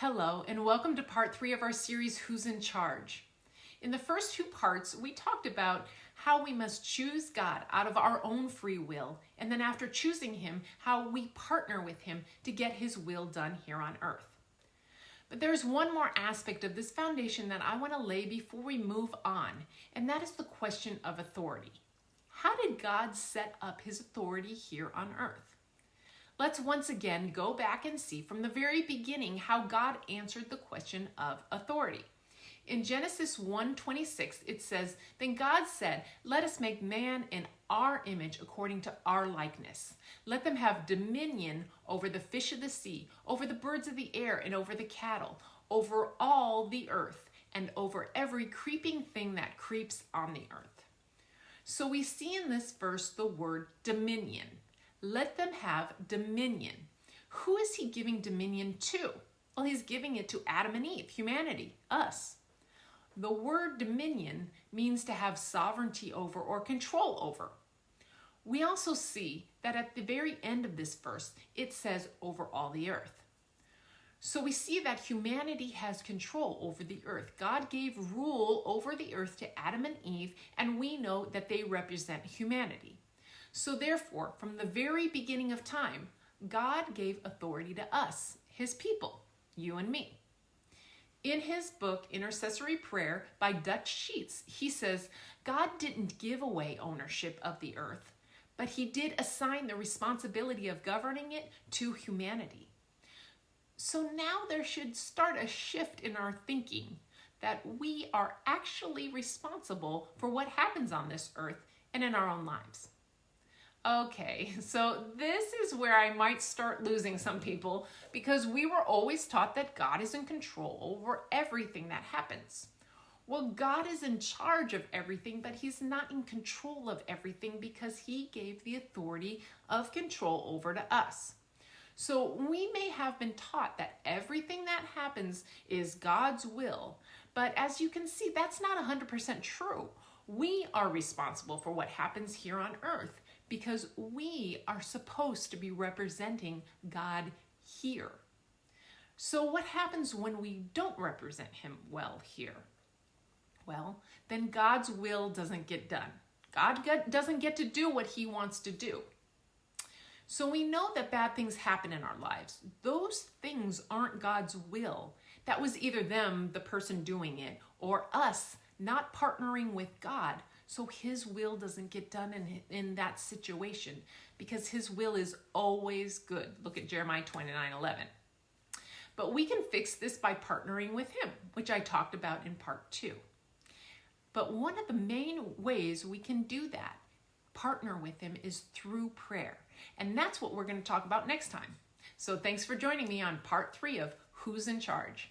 Hello, and welcome to part 3 of our series, Who's in Charge? In the first 2 parts, we talked about how we must choose God out of our own free will, and then after choosing Him, how we partner with Him to get His will done here on earth. But there's one more aspect of this foundation that I want to lay before we move on, and that is the question of authority. How did God set up His authority here on earth? Let's once again go back and see from the very beginning how God answered the question of authority. In Genesis 1:26, it says, "Then God said, 'Let us make man in our image according to our likeness. Let them have dominion over the fish of the sea, over the birds of the air, and over the cattle, over all the earth, and over every creeping thing that creeps on the earth.'" So we see in this verse the word dominion. Let them have dominion. Who is He giving dominion to? Well, He's giving it to Adam and Eve, humanity, us. The word dominion means to have sovereignty over or control over. We also see that at the very end of this verse, it says over all the earth. So we see that humanity has control over the earth. God gave rule over the earth to Adam and Eve, and we know that they represent humanity. So therefore, from the very beginning of time, God gave authority to us, His people, you and me. In his book, Intercessory Prayer by Dutch Sheets, he says, God didn't give away ownership of the earth, but He did assign the responsibility of governing it to humanity. So now there should start a shift in our thinking that we are actually responsible for what happens on this earth and in our own lives. Okay, so this is where I might start losing some people because we were always taught that God is in control over everything that happens. Well, God is in charge of everything, but He's not in control of everything because He gave the authority of control over to us. So we may have been taught that everything that happens is God's will, but as you can see, that's not 100% true. We are responsible for what happens here on earth, because we are supposed to be representing God here. So what happens when we don't represent Him well here? Well, then God's will doesn't get done. God doesn't get to do what He wants to do. So we know that bad things happen in our lives. Those things aren't God's will. That was either them, the person doing it, or us not partnering with God. So His will doesn't get done in that situation because His will is always good. Look at Jeremiah 29:11. But we can fix this by partnering with Him, which I talked about in part 2. But one of the main ways we can do that, partner with Him, is through prayer. And that's what we're going to talk about next time. So thanks for joining me on part 3 of Who's in Charge?